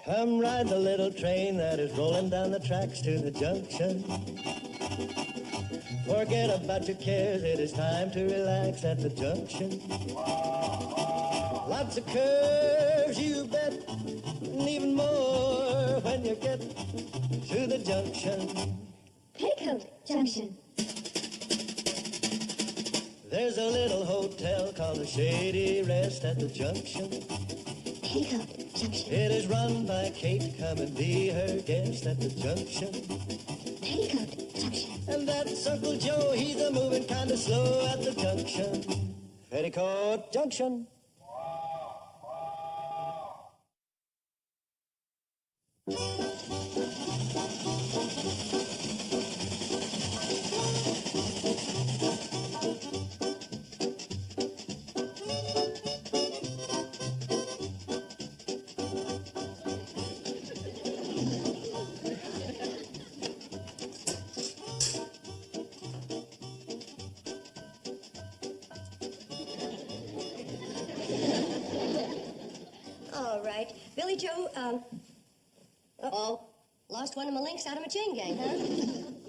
Come ride the little train that is rolling down the tracks to the junction. Forget about your cares, it is time to relax at the junction. Lots of curves, you bet, and even more when you get to the junction. Petticoat Junction. There's a little hotel called the Shady Rest at the junction. Petticoat Junction. It is run by Kate. Come and be her guest at the junction. Petticoat Junction. And that's Uncle Joe. He's a moving kind of slow at the junction. Petticoat Junction. All right. Billy Joe, uh-oh. Lost one of my links out of my chain gang, huh?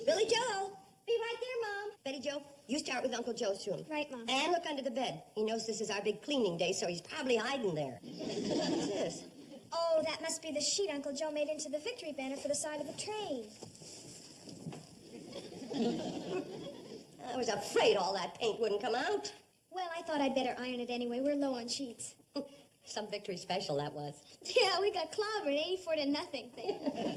Billy Joe! Be right there, Mom. Betty Joe, you start with Uncle Joe's room. Right, Mom. And look under the bed. He knows this is our big cleaning day, so he's probably hiding there. What's this? Oh, that must be the sheet Uncle Joe made into the victory banner for the side of the train. I was afraid all that paint wouldn't come out. Well, I thought I'd better iron it anyway. We're low on sheets. Some victory special, that was. Yeah, we got clobbered 84-0.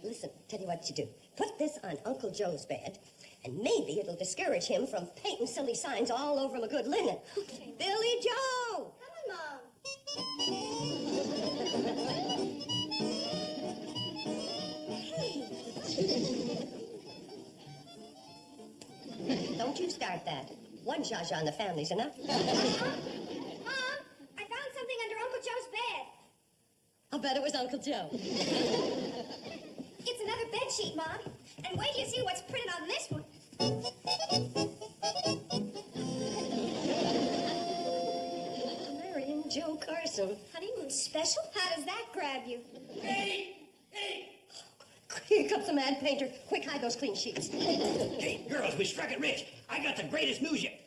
Listen, tell you what you do. Put this on Uncle Joe's bed, and maybe it'll discourage him from painting silly signs all over my good linen. Okay. Billy Joe! Come on, Mom. Don't you start that. One zsa-zsa in the family's enough. Mom, I found something under Uncle Joe's bed. I'll bet it was Uncle Joe. It's another bed sheet, Mom. And wait till you see what's printed on this one. Mary and Joe Carson. Honeymoon special? How does that grab you? Hey! Here comes the mad painter. Quick, hide those clean sheets. Hey, girls, we struck it rich. I got the greatest news yet.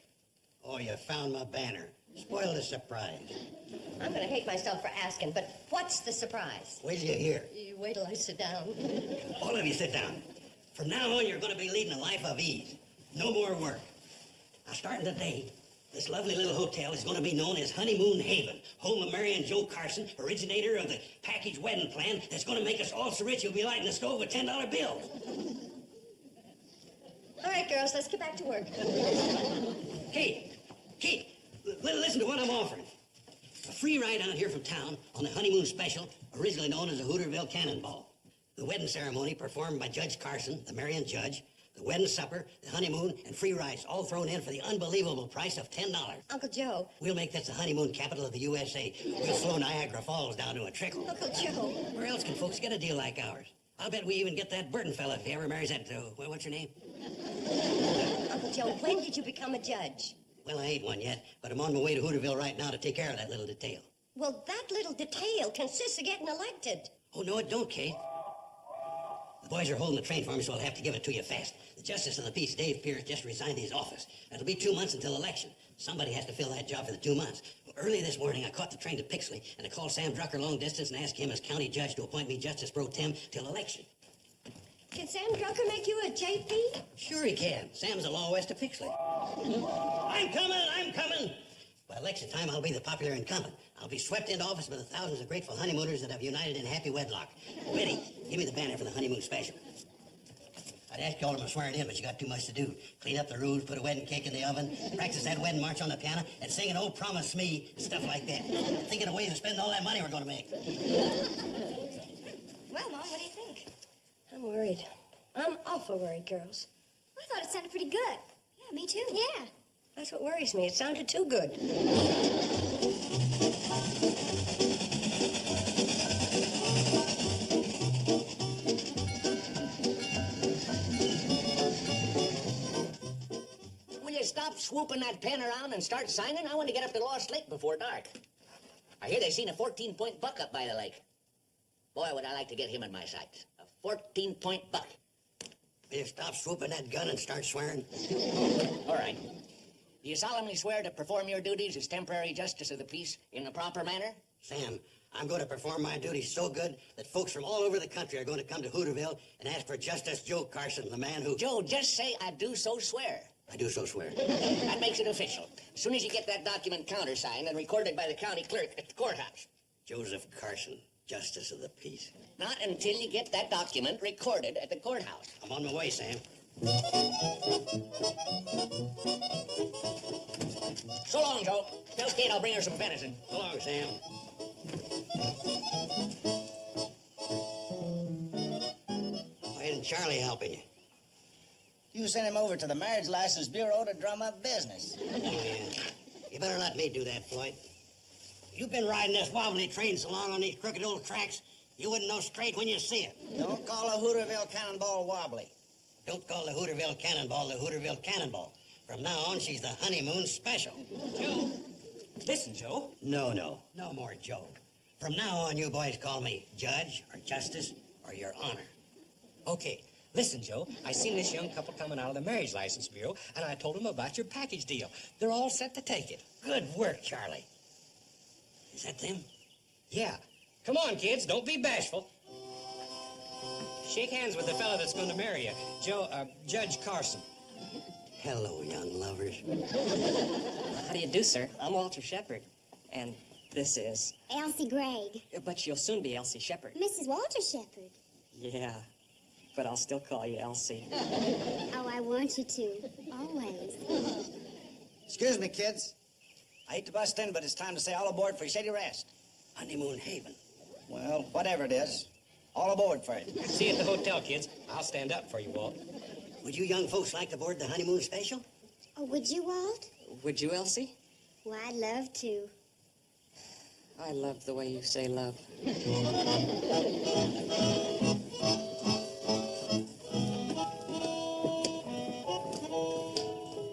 Oh, you found my banner. Spoiled the surprise. I'm gonna hate myself for asking, but what's the surprise? Wait till you hear. You wait till I sit down. All of you sit down. From now on, you're going to be leading a life of ease. No more work. Now, starting today, this lovely little hotel is going to be known as Honeymoon Haven, home of Mary and Joe Carson, originator of the package wedding plan that's going to make us all so rich you'll be lighting the stove with $10 bills. All right, girls, let's get back to work. Kate, listen to what I'm offering. A free ride out here from town on the honeymoon special, originally known as the Hooterville Cannonball. The wedding ceremony performed by Judge Carson, the Marion judge, the wedding supper, the honeymoon, and free rides all thrown in for the unbelievable price of $10. Uncle Joe. We'll make this the honeymoon capital of the USA. We'll slow Niagara Falls down to a trickle. Uncle Joe. Where else can folks get a deal like ours? I'll bet we even get that Burton fella if he ever marries that, what's her name? Uncle Joe, when did you become a judge? Well, I ain't one yet, but I'm on my way to Hooterville right now to take care of that little detail. Well, that little detail consists of getting elected. Oh, no, it don't, Kate. The boys are holding the train for me, so I'll have to give it to you fast. The Justice of the Peace, Dave Pierce, just resigned his office. It'll be 2 months until election. Somebody has to fill that job for the 2 months. Well, early this morning, I caught the train to Pixley, and I called Sam Drucker long distance and asked him as county judge to appoint me Justice Pro Tem till election. Can Sam Drucker make you a JP? Sure he can. Sam's the law west of Pixley. I'm coming! By election time, I'll be the popular incumbent. I'll be swept into office by the thousands of grateful honeymooners that have united in happy wedlock. Betty, give me the banner for the honeymoon special. I'd ask you all to be swearing in, but you got too much to do. Clean up the rooms, put a wedding cake in the oven, practice that wedding march on the piano, and sing an old promise me, stuff like that. Thinking of ways to spend all that money we're going to make. Well, Mom, what do you think? I'm worried. I'm awful worried, girls. I thought it sounded pretty good. Yeah, me too. Yeah. That's what worries me. It sounded too good. Will you stop swooping that pen around and start signing? I want to get up to Lost Lake before dark. I hear they seen a 14-point buck up by the lake. Boy, would I like to get him in my sights. A 14-point buck. Will you stop swooping that gun and start swearing? All right. Do you solemnly swear to perform your duties as temporary justice of the peace in the proper manner? Sam, I'm going to perform my duties so good that folks from all over the country are going to come to Hooterville and ask for Justice Joe Carson, the man who... Joe, just say I do so swear. I do so swear. That makes it official. As soon as you get that document countersigned and recorded by the county clerk at the courthouse. Joseph Carson, Justice of the Peace. Not until you get that document recorded at the courthouse. I'm on my way, Sam. So long, Joe. Tell Kate I'll bring her some venison. So long, Sam. Why isn't Charlie helping you? You sent him over to the Marriage License Bureau to drum up business. Oh, yeah. You better let me do that, Floyd. You've been riding this wobbly train so long on these crooked old tracks, you wouldn't know straight when you see it. Don't call a Hooterville cannonball wobbly. Don't call the Hooterville Cannonball the Hooterville Cannonball. From now on, she's the Honeymoon Special. Joe. Listen, Joe. No more Joe. From now on, you boys call me Judge or Justice or Your Honor. Okay. Listen, Joe, I seen this young couple coming out of the Marriage License Bureau, and I told them about your package deal. They're all set to take it. Good work, Charlie. Is that them? Yeah. Come on, kids, don't be bashful. Shake hands with the fella that's going to marry you, Judge Carson. Hello, young lovers. How do you do, sir? I'm Walter Shepard, and this is... Elsie Gregg. But you'll soon be Elsie Shepard. Mrs. Walter Shepard. Yeah, but I'll still call you Elsie. Oh, I want you to. Always. Excuse me, kids. I hate to bust in, but it's time to say all aboard for Shady Rest. Honeymoon Haven. Well, whatever it is, all aboard for it. See you at the hotel, kids. I'll stand up for you, Walt. Would you young folks like to board the Honeymoon Special? Oh, would you, Walt? Would you, Elsie? Well, I'd love to. I love the way you say love.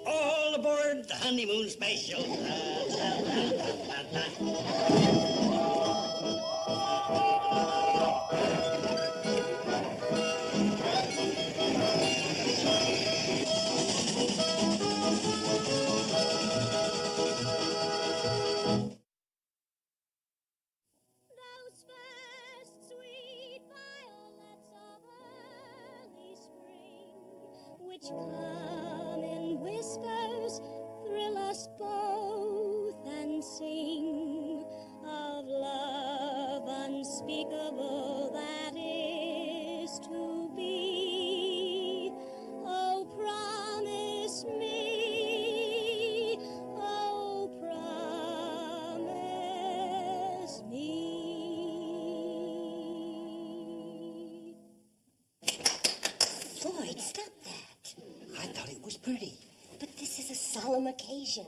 All aboard the Honeymoon Special. Those first sweet violets of early spring, which come in whispers, thrill us both and sing of love unspeakable that is to be. Oh, promise me, oh, promise me. Floyd, stop that. I thought it was pretty. But this is a solemn occasion.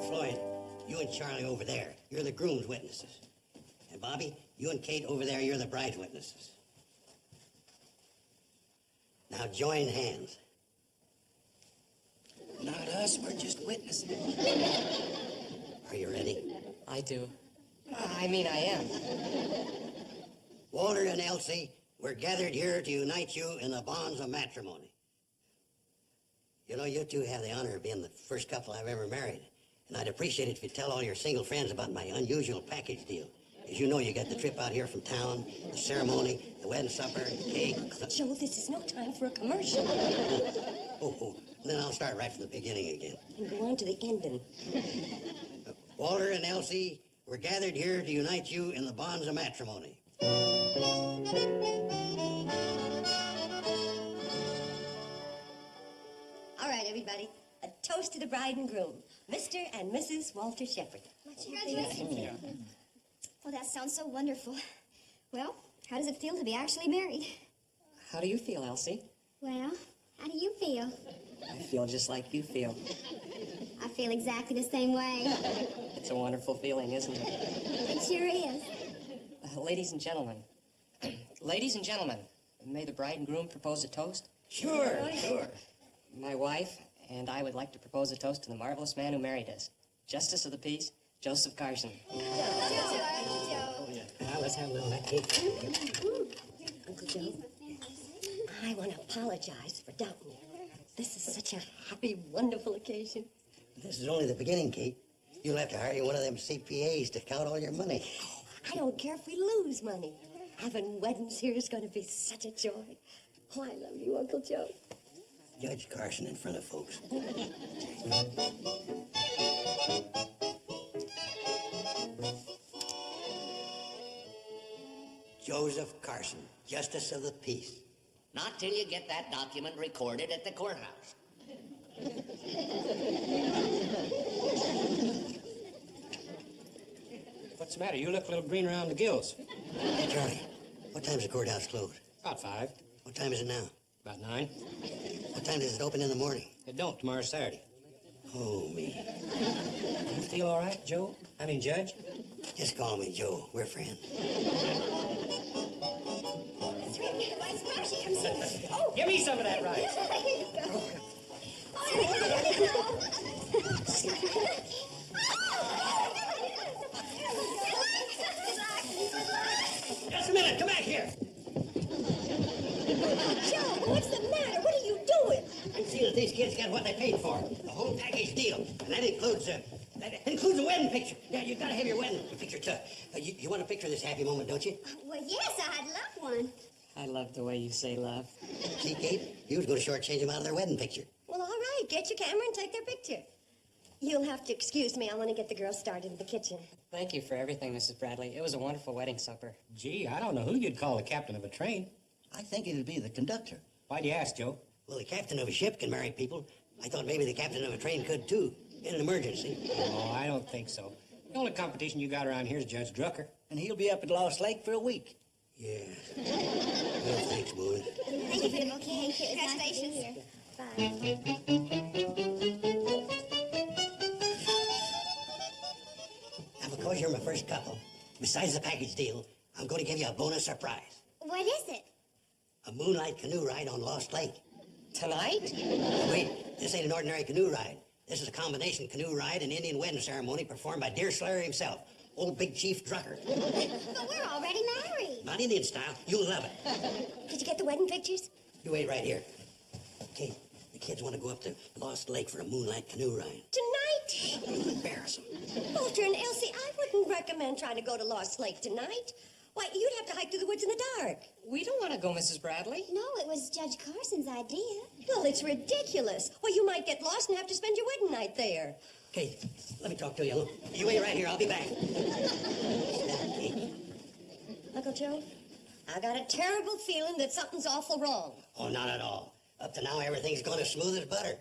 Floyd, you and Charlie over there, you're the groom's witnesses. And Bobby, you and Kate over there, you're the bride's witnesses. Now join hands. Not us, we're just witnesses. Are you ready? I do. I mean, I am. Walter and Elsie, we're gathered here to unite you in the bonds of matrimony. You know, you two have the honor of being the first couple I've ever married. And I'd appreciate it if you'd tell all your single friends about my unusual package deal. As you know, you got the trip out here from town, the ceremony, the wedding supper, the cake. Joe, this is no time for a commercial. Oh, then I'll start right from the beginning again. And go on to the ending. Walter and Elsie, we're gathered here to unite you in the bonds of matrimony. All right, everybody. A toast to the bride and groom, Mr. and Mrs. Walter Shepard. Congratulations. Well, that sounds so wonderful. Well, how does it feel to be actually married? How do you feel, Elsie? Well, how do you feel? I feel just like you feel. I feel exactly the same way. It's a wonderful feeling, isn't it? It sure is. Ladies and gentlemen. Ladies and gentlemen, may the bride and groom propose a toast? Sure. My wife and I would like to propose a toast to the marvelous man who married us. Justice of the Peace, Joseph Carson. Now, let's have a little of that cake. Uncle Joe, I want to apologize for doubting you. This is such a happy, wonderful occasion. This is only the beginning, Kate. You'll have to hire one of them CPAs to count all your money. I don't care if we lose money. Having weddings here is going to be such a joy. Oh, I love you, Uncle Joe. Judge Carson in front of folks. Joseph Carson, Justice of the Peace. Not till you get that document recorded at the courthouse. What's the matter? You look a little green around the gills. Hey, Charlie, what time's the courthouse closed? About 5. What time is it now? About 9. What time does it open in the morning? It don't. Tomorrow's Saturday. Oh, me. You feel all right, Joe? I mean, Judge? Just call me Joe. We're friends. Give me some of that rice. Just a minute. Come back here. Joe, what's the matter? What are you doing? I'm seeing that these kids got what they paid for. The whole package deal. And that includes a wedding picture. Yeah, you gotta have your wedding picture too. You want a picture of this happy moment, don't you? Well, yes, I'd love one. I love the way you say love. See, Kate, you was gonna shortchange them out of their wedding picture. Well, all right. Get your camera and take their picture. You'll have to excuse me. I want to get the girls started in the kitchen. Thank you for everything, Mrs. Bradley. It was a wonderful wedding supper. Gee, I don't know who you'd call the captain of a train. I think it'd be the conductor. Why'd you ask, Joe? Well, the captain of a ship can marry people. I thought maybe the captain of a train could too, in an emergency. Oh, I don't think so. The only competition you got around here is Judge Drucker. And he'll be up at Lost Lake for a week. Yeah. Well, thanks, boys. Thank you for the bouquet. Congratulations. Bye. Now, because you're my first couple, besides the package deal, I'm going to give you a bonus surprise. What is it? A moonlight canoe ride on Lost Lake. Tonight? Wait, this ain't an ordinary canoe ride. This is a combination canoe ride and Indian wedding ceremony performed by Deer Slayer himself, old Big Chief Drucker. But we're already married. Not Indian style. You'll love it. Did you get the wedding pictures? You wait right here. Okay, the kids want to go up to Lost Lake for a moonlight canoe ride. Tonight? It'll embarrass them. Walter and Elsie, I wouldn't recommend trying to go to Lost Lake tonight. Why, you'd have to hike through the woods in the dark. We don't want to go, Mrs. Bradley. No, it was Judge Carson's idea. Well, it's ridiculous. Well, you might get lost and have to spend your wedding night there. Okay, let me talk to you. You wait right here. I'll be back. Uncle Joe, I got a terrible feeling that something's awful wrong. Oh, not at all. Up to now, everything's gone as smooth as butter.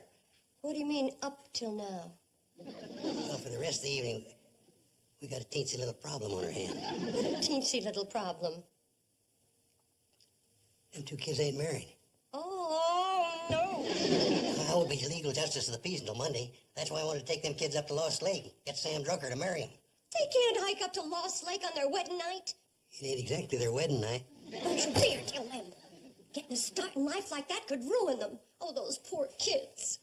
What do you mean, up till now? Well, for the rest of the evening, we got a teensy little problem on our hand. What a teensy little problem. Them two kids ain't married. Oh, no. I won't be legal justice of the peace until Monday. That's why I want to take them kids up to Lost Lake. Get Sam Drucker to marry them. They can't hike up to Lost Lake on their wedding night. It ain't exactly their wedding night. Don't you dare tell them. Getting a start in life like that could ruin them. Oh, those poor kids.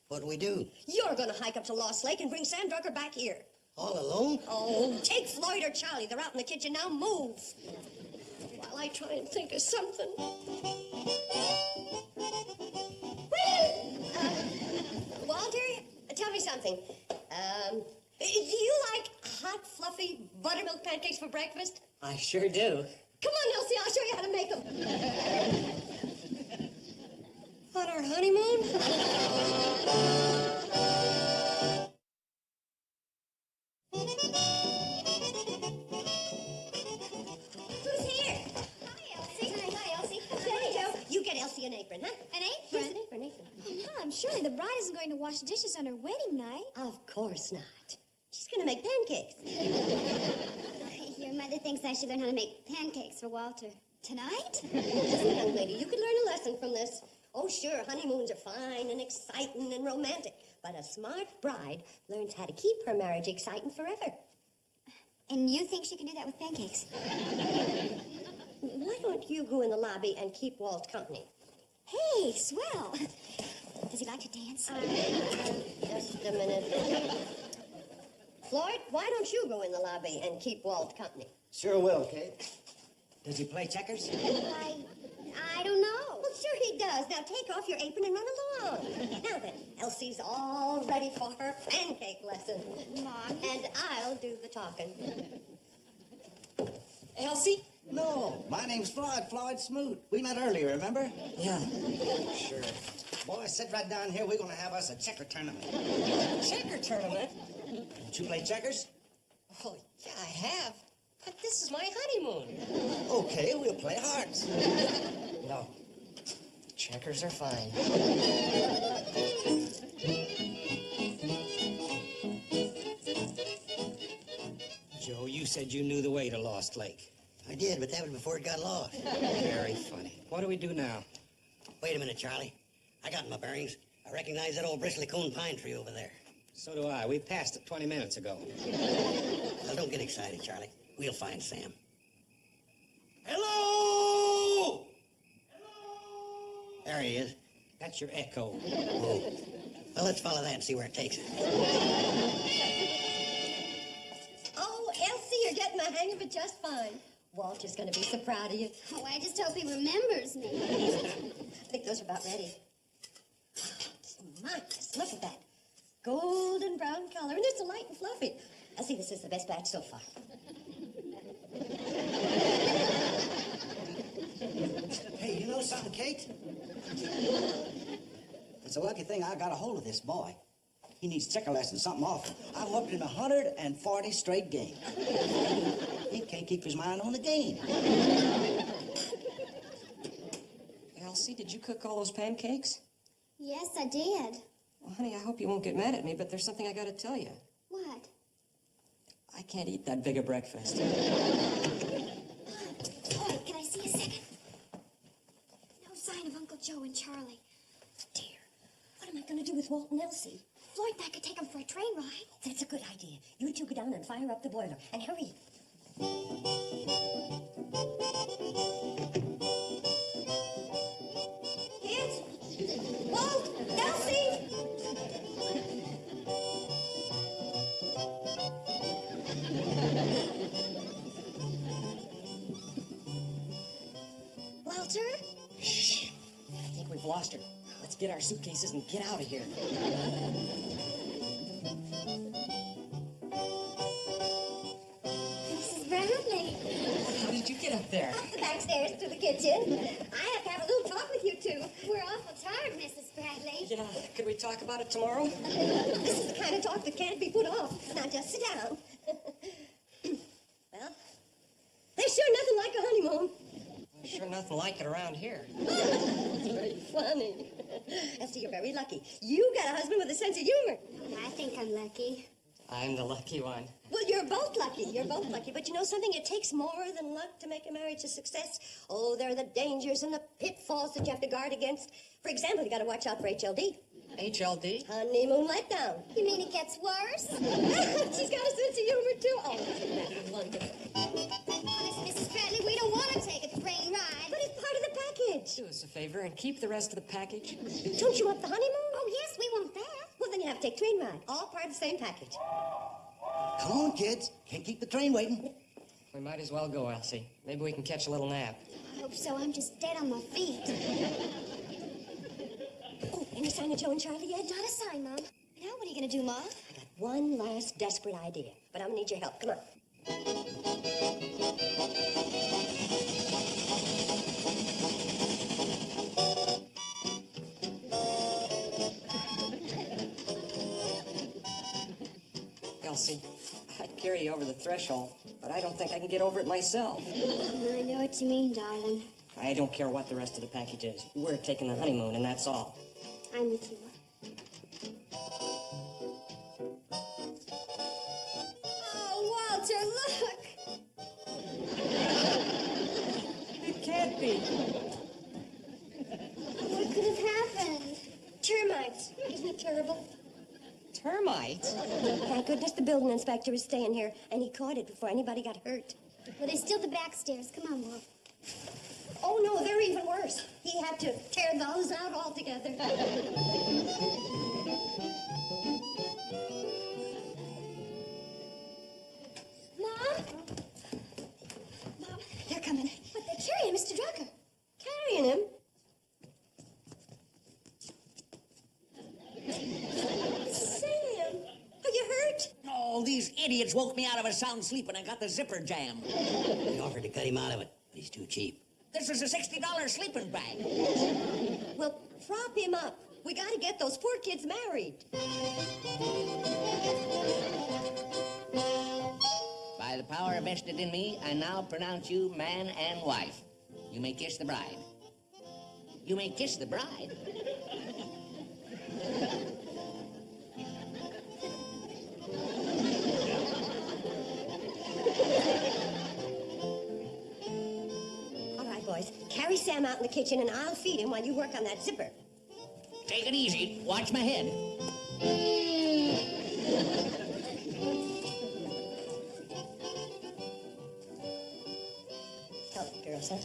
What do we do? You're going to hike up to Lost Lake and bring Sam Drucker back here. All alone? Oh, take Floyd or Charlie. They're out in the kitchen now. Move. While I try and think of something. Walter, tell me something. Do you like hot, fluffy buttermilk pancakes for breakfast? I sure do. Come on, Elsie, I'll show you how to make them. On our honeymoon? Who's here? Hi, Elsie. Hi, Elsie. Hey, Joe, you get Elsie an apron, huh? An Yes, apron? an apron. Mom, surely the bride isn't going to wash dishes on her wedding night. Of course not. She's gonna make pancakes. Your mother thinks I should learn how to make pancakes for Walter. Tonight? Listen, young lady, you could learn a lesson from this. Oh, sure, honeymoons are fine and exciting and romantic. But a smart bride learns how to keep her marriage exciting forever. And you think she can do that with pancakes? Why don't you go in the lobby and keep Walt company? Hey, swell. Does he like to dance? Just a minute. Floyd, why don't you go in the lobby and keep Walt company? Sure will, Kate. Does he play checkers? I don't know. Well, sure he does. Now take off your apron and run along. Now then, Elsie's all ready for her pancake lesson. Mom. And I'll do the talking. Elsie? No, my name's Floyd Smoot. We met earlier, remember? Yeah. Sure. Boy, sit right down here. We're gonna have us a checker tournament. Checker tournament? Don't you play checkers? Oh, yeah, I have. But this is my honeymoon. Okay, we'll play hearts. No. Checkers are fine. Joe, you said you knew the way to Lost Lake. I did, but that was before it got lost. Very funny. What do we do now? Wait a minute, Charlie. I got my bearings. I recognize that old bristly cone pine tree over there. So do I. We passed it 20 minutes ago. Now, don't get excited, Charlie. We'll find Sam. Hello! Hello! There he is. That's your echo. Oh. Well, let's follow that and see where it takes us. Oh, Elsie, you're getting the hang of it just fine. Walter's gonna be so proud of you. Oh, I just hope he remembers me. I think those are about ready. My, just look at that. Golden brown color, and it's so light and fluffy. I see this is the best batch so far. Hey, you know something, Kate? It's a lucky thing I got a hold of this boy. He needs checker lessons, something awful. I whooped him 140 straight games. He can't keep his mind on the game. Elsie, did you cook all those pancakes? Yes, I did. Well, honey, I hope you won't get mad at me, but there's something I gotta tell you. What? I can't eat that big a breakfast. Oh, can I see a second? No sign of Uncle Joe and Charlie. Dear, what am I gonna do with Walt and Elsie? Floyd and I could take them for a train ride. That's a good idea. You two go down and fire up the boiler. And hurry. Kids! Walt! Elsie! Walter? Shh. I think we've lost her. Let's get our suitcases and get out of here. Mrs. Bradley. How did you get up there? Up the back stairs to the kitchen. I have to have a little talk with you two. We're awful tired, Mrs. Bradley. You know, could we talk about it tomorrow? This is the kind of talk that can't be put off. Now just sit down. Well, there's sure nothing like a honeymoon. Sure nothing like it around here. It's very funny. Esther, you're very lucky. You got a husband with a sense of humor. I think I'm lucky. I'm the lucky one. Well, you're both lucky. You're both lucky. But you know something? It takes more than luck to make a marriage a success. Oh, there are the dangers and the pitfalls that you have to guard against. For example, you got to watch out for HLD. HLD? Honeymoon letdown. You mean it gets worse? She's got a sense of humor, too. Oh, that's wonderful. Honest, Mrs. Bradley, we don't want to take a train ride. But it's part of the package. Do us a favor and keep the rest of the package. Don't you want the honeymoon? Oh, yes, we want that. Well, then you have to take train ride. All part of the same package. Come on, kids. Can't keep the train waiting. We might as well go, Elsie. Maybe we can catch a little nap. I hope so. I'm just dead on my feet. Oh, any sign of Joe and Charlie yet? Not a sign, Mom. Now what are you going to do, Mom? I got one last desperate idea, but I'm gonna need your help. Come on. Elsie, I'd carry you over the threshold, but I don't think I can get over it myself. I know what you mean, darling. I don't care what the rest of the package is. We're taking the honeymoon, and that's all. I'm with you. Oh, Walter, look! It can't be. What could have termites. Isn't it terrible? Termites? Thank goodness the building inspector is staying here, and he caught it before anybody got hurt. Well, there's still the back stairs. Come on, Walt. Oh, no, they're even worse. He had to tear those out altogether. Mom? Mom, They're coming. but they're carrying Mr. Drucker. Carrying him. Sam, are you hurt? Oh, these idiots woke me out of a sound sleep and I got the zipper jammed. We offered to cut him out of it, but he's too cheap. This was a $60 sleeping bag. Well, prop him up. We gotta get those poor kids married. By the power vested in me, I now pronounce you man and wife. You may kiss the bride. You may kiss the bride? All right, boys. Carry Sam out in the kitchen, and I'll feed him while you work on that zipper. Take it easy. Watch my head. Help the girls, huh?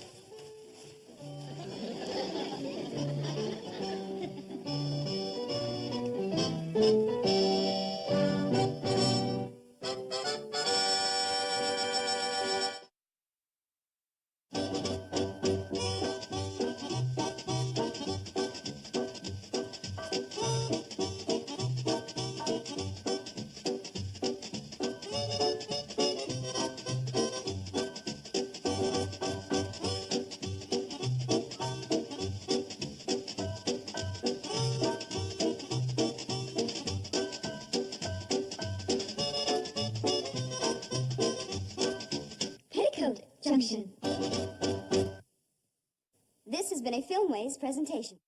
Petticoat Junction. This has been a Filmways presentation.